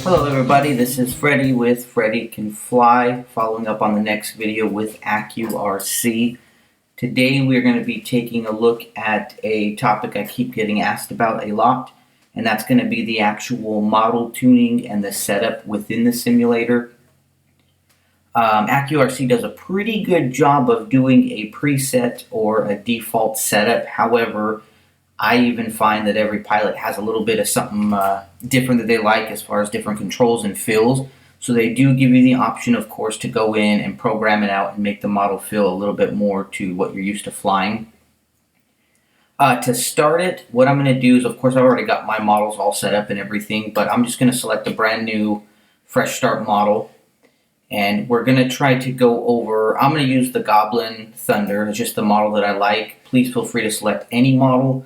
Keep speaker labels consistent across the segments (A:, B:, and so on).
A: Hello everybody, this is Freddy with FreddyCanFly, following up on the next video with AccuRc. Today we're going to be taking a look at a topic I keep getting asked about a lot, and that's going to be the actual model tuning and the setup within the simulator. AccuRc does a pretty good job of doing a preset or a default setup. However, I even find that every pilot has a little bit of something different that they like as far as different controls and fills. So they do give you the option, of course, to go in and program it out and make the model feel a little bit more to what you're used to flying. To start it, what I'm going to do is, of course, I've already got my models all set up and everything, but I'm just going to select a brand new fresh start model. And we're going to try to go over, I'm going to use the Goblin Thunder. It's just the model that I like. Please feel free to select any model.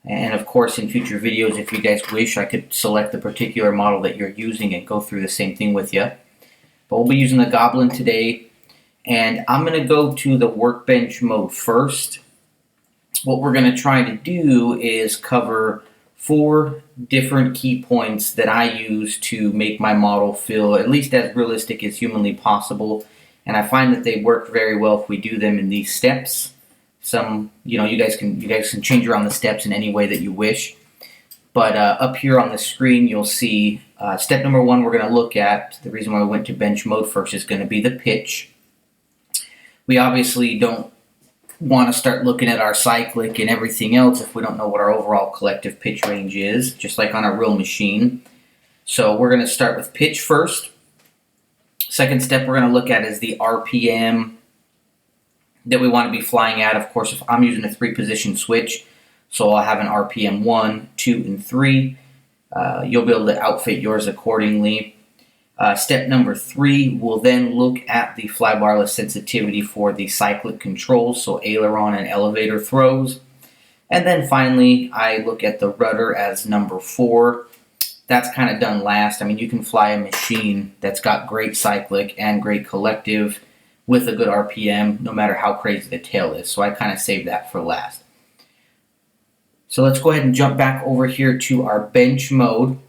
A: And of course, in future videos, if you guys wish, I could select the particular model that you're using and go through the same thing with you. But we'll be using the Goblin today. And I'm going to go to the workbench mode first. What we're going to try to do is cover 4 different key points that I use to make my model feel at least as realistic as humanly possible. And I find that they work very well if we do them in these steps. Some, you guys can change around the steps in any way that you wish. But up here on the screen, you'll see step number 1 we're going to look at. The reason why we went to bench mode first is going to be the pitch. We obviously don't want to start looking at our cyclic and everything else if we don't know what our overall collective pitch range is, just like on a real machine. So we're going to start with pitch first. Second step we're going to look at is the RPM that we want to be flying at. Of course, if I'm using a 3-position switch, so I'll have an RPM 1, 2, and 3. You'll be able to outfit yours accordingly. Step number 3, we'll then look at the flybarless sensitivity for the cyclic controls, so aileron and elevator throws. And then finally, I look at the rudder as number 4. That's kind of done last. I mean, you can fly a machine that's got great cyclic and great collective with a good RPM, no matter how crazy the tail is. So I kind of saved that for last. So let's go ahead and jump back over here to our bench mode.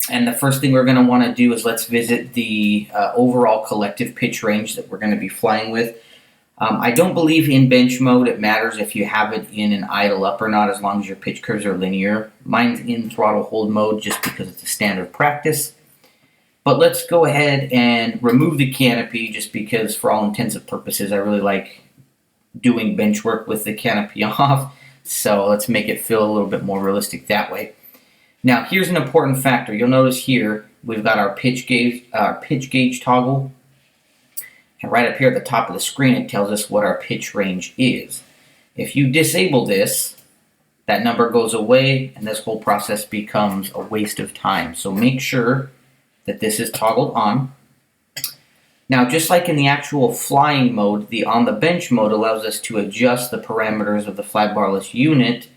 A: And the first thing we're going to want to do is let's visit the overall collective pitch range that we're going to be flying with. I don't believe in bench mode it matters if you have it in an idle up or not, as long as your pitch curves are linear. Mine's in throttle hold mode just because it's a standard practice. But let's go ahead and remove the canopy, just because for all intents and purposes I really like doing bench work with the canopy off. So let's make it feel a little bit more realistic that way. Now here's an important factor. You'll notice here we've got our pitch gauge toggle. And right up here at the top of the screen it tells us what our pitch range is. If you disable this, that number goes away and this whole process becomes a waste of time. So make sure that this is toggled on. Now, just like in the actual flying mode, the on the bench mode allows us to adjust the parameters of the flybarless unit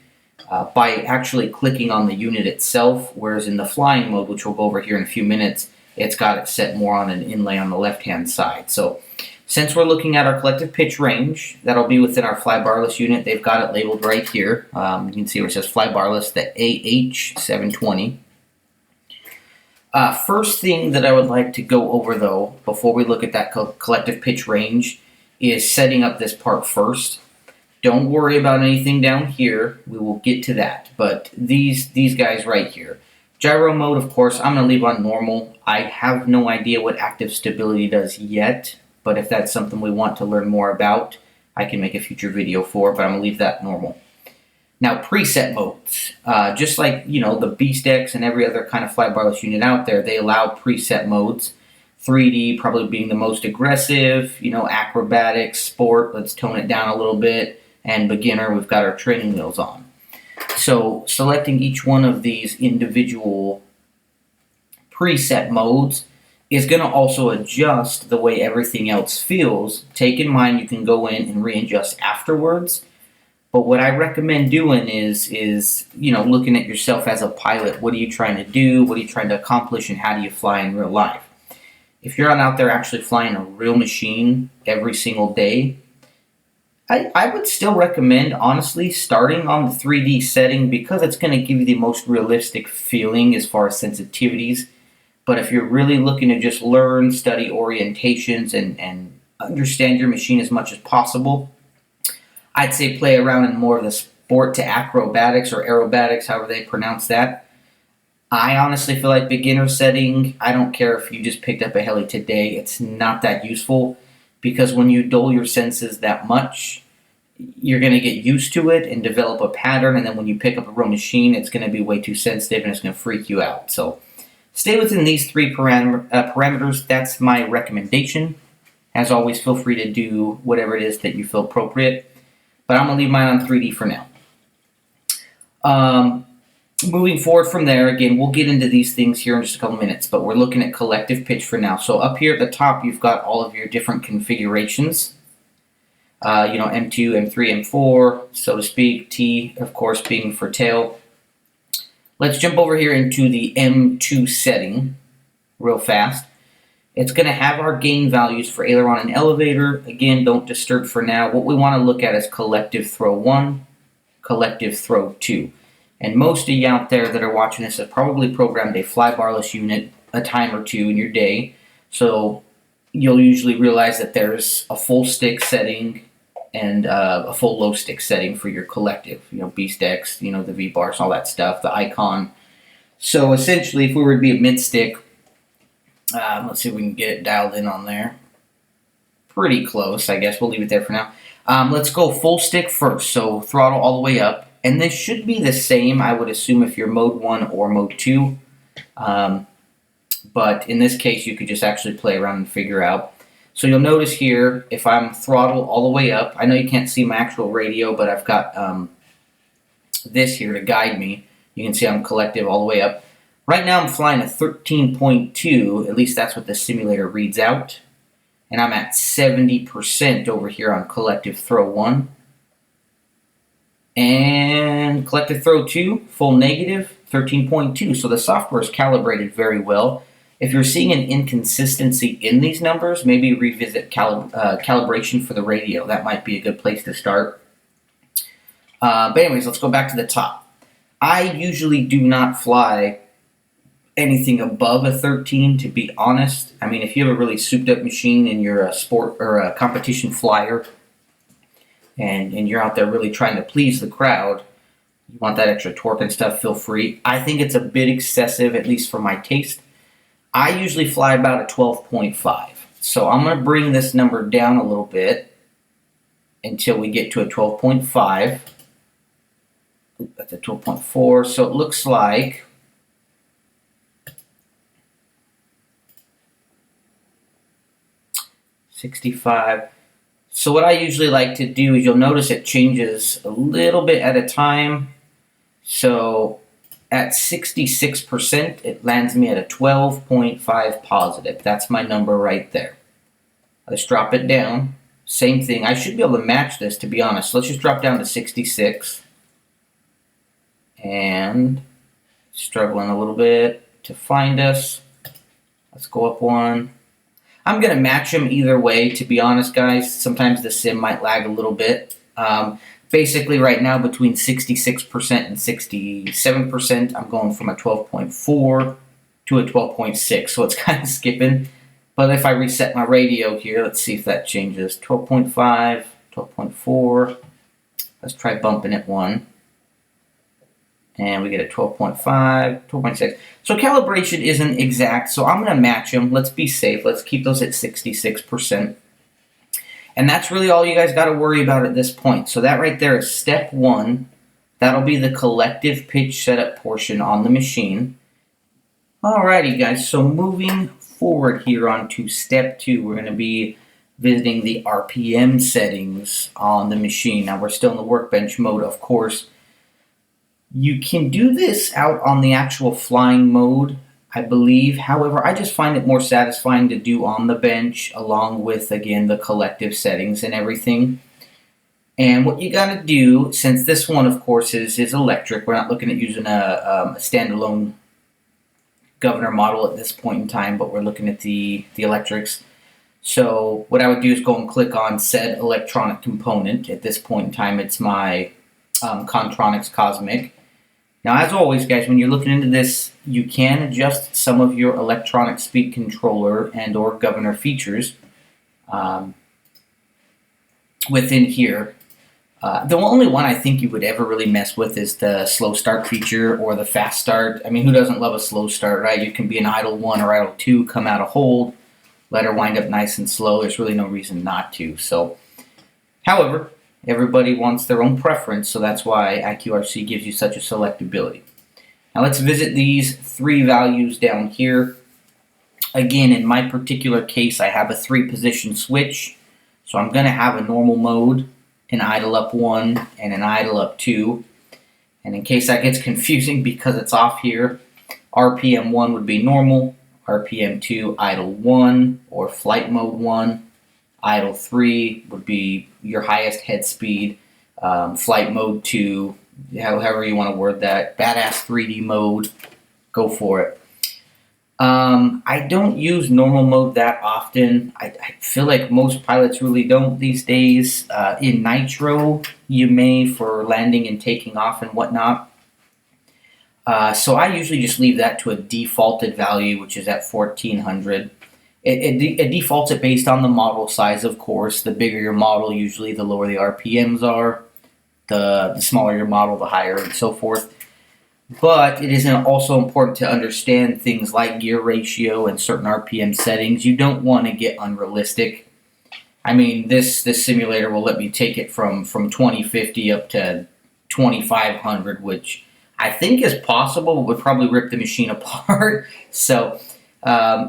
A: by actually clicking on the unit itself, whereas in the flying mode, which we'll go over here in a few minutes, it's got it set more on an inlay on the left-hand side. So since we're looking at our collective pitch range, that'll be within our flybarless unit. They've got it labeled right here. You can see where it says flybarless, the AH720. First thing that I would like to go over, though, before we look at that collective pitch range, is setting up this part first. Don't worry about anything down here. We will get to that. But these guys right here. Gyro mode, of course, I'm going to leave on normal. I have no idea what active stability does yet, but if that's something we want to learn more about, I can make a future video for, but I'm going to leave that normal. Now, preset modes, just like, the Beast X and every other kind of flybarless unit out there, they allow preset modes. 3D probably being the most aggressive, acrobatic, sport, let's tone it down a little bit, and beginner, we've got our training wheels on. So selecting each one of these individual preset modes is going to also adjust the way everything else feels. Take in mind you can go in and readjust afterwards. But what I recommend doing is looking at yourself as a pilot. What are you trying to do? What are you trying to accomplish? And how do you fly in real life? If you're out there actually flying a real machine every single day, I would still recommend, honestly, starting on the 3D setting because it's going to give you the most realistic feeling as far as sensitivities. But if you're really looking to just learn, study orientations, and understand your machine as much as possible, I'd say play around in more of the sport to acrobatics or aerobatics, however they pronounce that. I honestly feel like beginner setting, I don't care if you just picked up a Heli today, it's not that useful, because when you dull your senses that much, you're going to get used to it and develop a pattern, and then when you pick up a real machine, it's going to be way too sensitive and it's going to freak you out. So stay within these three parameters. That's my recommendation. As always, feel free to do whatever it is that you feel appropriate, but I'm going to leave mine on 3D for now. Moving forward from there, again, we'll get into these things here in just a couple minutes, but we're looking at collective pitch for now. So up here at the top, you've got all of your different configurations. M2, M3, M4, so to speak. T, of course, being for tail. Let's jump over here into the M2 setting real fast. It's going to have our gain values for aileron and elevator. Again, don't disturb for now. What we want to look at is collective throw 1, collective throw 2. And most of you out there that are watching this have probably programmed a fly-barless unit a time or two in your day. So you'll usually realize that there's a full stick setting and a full low stick setting for your collective. Beast X, the V-bars, all that stuff, the icon. So essentially, if we were to be a mid-stick, let's see if we can get it dialed in on there. Pretty close, I guess. We'll leave it there for now. Let's go full stick first, so throttle all the way up. And this should be the same, I would assume, if you're mode 1 or mode 2. But in this case, you could just actually play around and figure out. So you'll notice here, if I'm throttle all the way up, I know you can't see my actual radio, but I've got this here to guide me. You can see I'm collective all the way up. Right now I'm flying a 13.2, at least that's what the simulator reads out. And I'm at 70% over here on collective throw 1. And collective throw 2, full negative, 13.2. So the software is calibrated very well. If you're seeing an inconsistency in these numbers, maybe revisit calibration for the radio. That might be a good place to start. But anyways, let's go back to the top. I usually do not fly anything above a 13, to be honest. I mean, if you have a really souped up machine and you're a sport or a competition flyer, and you're out there really trying to please the crowd, you want that extra torque and stuff, feel free. I think it's a bit excessive, at least for my taste. I usually fly about a 12.5. So I'm going to bring this number down a little bit until we get to a 12.5. That's a 12.4. So it looks like $65. So what I usually like to do is, you'll notice it changes a little bit at a time. So at 66%, it lands me at a 12.5 positive. That's my number right there. Let's drop it down. Same thing. I should be able to match this, to be honest. Let's just drop down to 66. And struggling a little bit to find us. Let's go up one. I'm going to match them either way, to be honest, guys. Sometimes the sim might lag a little bit. Basically, right now, between 66% and 67%, I'm going from a 12.4 to a 12.6, so it's kind of skipping. But if I reset my radio here, let's see if that changes. 12.5, 12.4. Let's try bumping it one. And we get a 12.5, 12.6. So calibration isn't exact, so I'm going to match them. Let's be safe. Let's keep those at 66%. And that's really all you guys got to worry about at this point. So that right there is step 1. That'll be the collective pitch setup portion on the machine. Alrighty, guys. So moving forward here on to step 2, we're going to be visiting the RPM settings on the machine. Now, we're still in the workbench mode, of course. You can do this out on the actual flying mode, I believe. However, I just find it more satisfying to do on the bench, along with, again, the collective settings and everything. And what you got to do, since this one, of course, is electric, we're not looking at using a standalone governor model at this point in time, but we're looking at the electrics. So what I would do is go and click on said electronic component. At this point in time, it's my Contronics Cosmic. Now, as always, guys, when you're looking into this, you can adjust some of your electronic speed controller and or governor features within here. The only one I think you would ever really mess with is the slow start feature or the fast start. I mean, who doesn't love a slow start, right? You can be an idle 1 or idle 2, come out of hold, let her wind up nice and slow. There's really no reason not to. So, however, everybody wants their own preference, so that's why AccuRc gives you such a selectability. Now let's visit these 3 values down here. Again, in my particular case, I have a 3-position switch, so I'm going to have a normal mode, an idle up 1, and an idle up 2. And in case that gets confusing because it's off here, RPM 1 would be normal, RPM 2 idle 1 or flight mode 1. Idle 3 would be your highest head speed, flight mode 2, however you want to word that, badass 3D mode, go for it. I don't use normal mode that often. I feel like most pilots really don't these days. In Nitro, you may for landing and taking off and whatnot. So I usually just leave that to a defaulted value, which is at 1400. It defaults it based on the model size, of course. The bigger your model, usually the lower the RPMs are. The smaller your model, the higher, and so forth. But it is also important to understand things like gear ratio and certain RPM settings. You don't want to get unrealistic. I mean, this simulator will let me take it from 2050 up to 2500, which I think is possible, but would probably rip the machine apart. So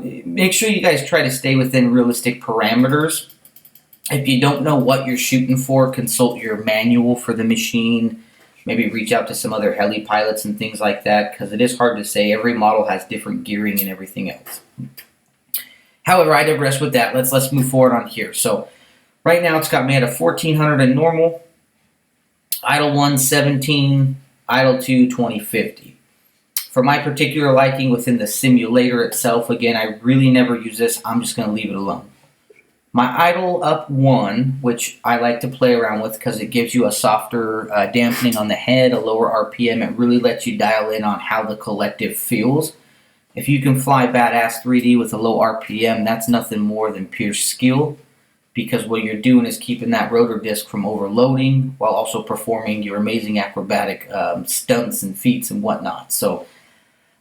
A: make sure you guys try to stay within realistic parameters. If you don't know what you're shooting for, consult your manual for the machine. Maybe reach out to some other heli pilots and things like that, because it is hard to say. Every model has different gearing and everything else. However, I digress with that. Let's move forward on here. So right now it's got me at a 1400 in normal, idle 1 17, idle 2 2050. For my particular liking within the simulator itself, again, I really never use this. I'm just going to leave it alone. My idle up 1, which I like to play around with because it gives you a softer dampening on the head, a lower RPM. It really lets you dial in on how the collective feels. If you can fly badass 3D with a low RPM, that's nothing more than pure skill, because what you're doing is keeping that rotor disc from overloading while also performing your amazing acrobatic stunts and feats and whatnot. So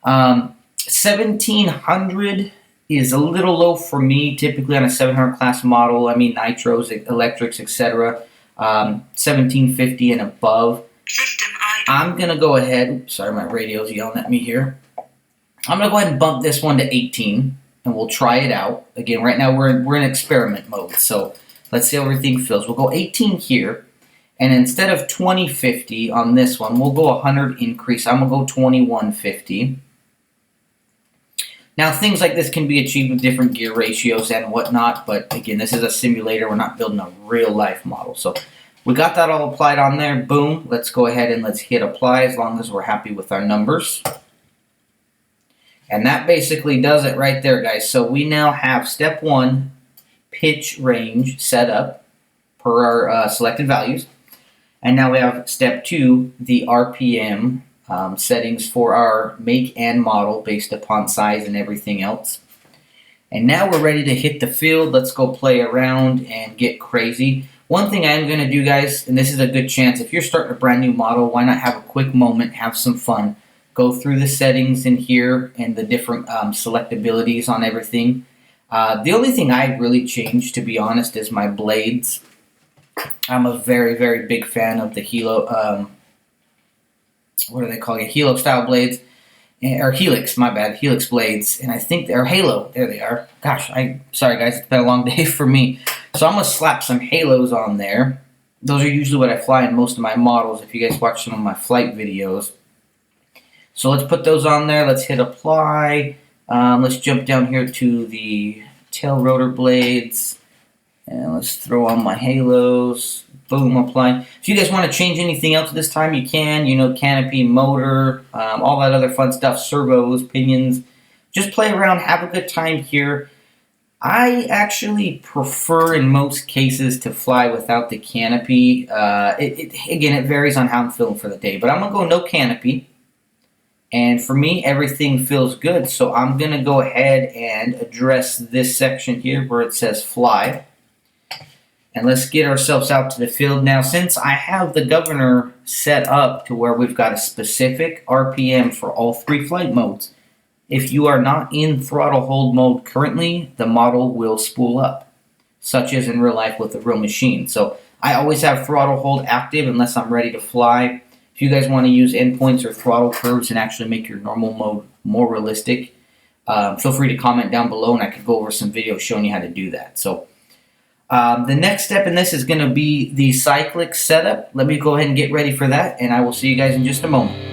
A: 1700 is a little low for me, typically on a 700 class model. I mean, nitros, electrics, etc. 1750 and above. I'm going to go ahead, sorry, my radio's yelling at me here. I'm going to go ahead and bump this one to 18, and we'll try it out. Again, right now we're in experiment mode, so let's see how everything feels. We'll go 18 here, and instead of 2050 on this one, we'll go 100 increase. I'm going to go 2150. Now, things like this can be achieved with different gear ratios and whatnot, but again, this is a simulator. We're not building a real-life model. So we got that all applied on there. Boom. Let's go ahead and let's hit apply as long as we're happy with our numbers. And that basically does it right there, guys. So we now have step 1, pitch range set up per our selected values. And now we have step 2, the RPM settings for our make and model based upon size and everything else. And now we're ready to hit the field. Let's go play around and get crazy. One thing I am going to do, guys, and this is a good chance, if you're starting a brand new model, why not have a quick moment, have some fun, go through the settings in here and the different selectabilities on everything. The only thing I really changed, to be honest, is my blades. I'm a very, very big fan of the Hilo, what do they call it? Hilo style blades, or Helix, my bad, Helix blades, and I think they're Halo. There they are. Gosh, sorry guys, it's been a long day for me. So I'm gonna slap some halos on there. Those are usually what I fly in most of my models. If you guys watch some of my flight videos, so let's put those on there. Let's hit apply. Let's jump down here to the tail rotor blades, and let's throw on my halos. Boom, apply. If you guys want to change anything else this time, you can. You know, canopy, motor, all that other fun stuff, servos, pinions. Just play around, have a good time here. I actually prefer, in most cases, to fly without the canopy. Again, it varies on how I'm feeling for the day, but I'm going to go no canopy. And for me, everything feels good. So I'm going to go ahead and address this section here where it says fly. And let's get ourselves out to the field. Now, since I have the governor set up to where we've got a specific RPM for all 3 flight modes, if you are not in throttle hold mode currently, the model will spool up, such as in real life with a real machine. So I always have throttle hold active unless I'm ready to fly. If you guys want to use endpoints or throttle curves and actually make your normal mode more realistic, feel free to comment down below and I could go over some videos showing you how to do that. So the next step in this is going to be the cyclic setup. Let me go ahead and get ready for that, and I will see you guys in just a moment.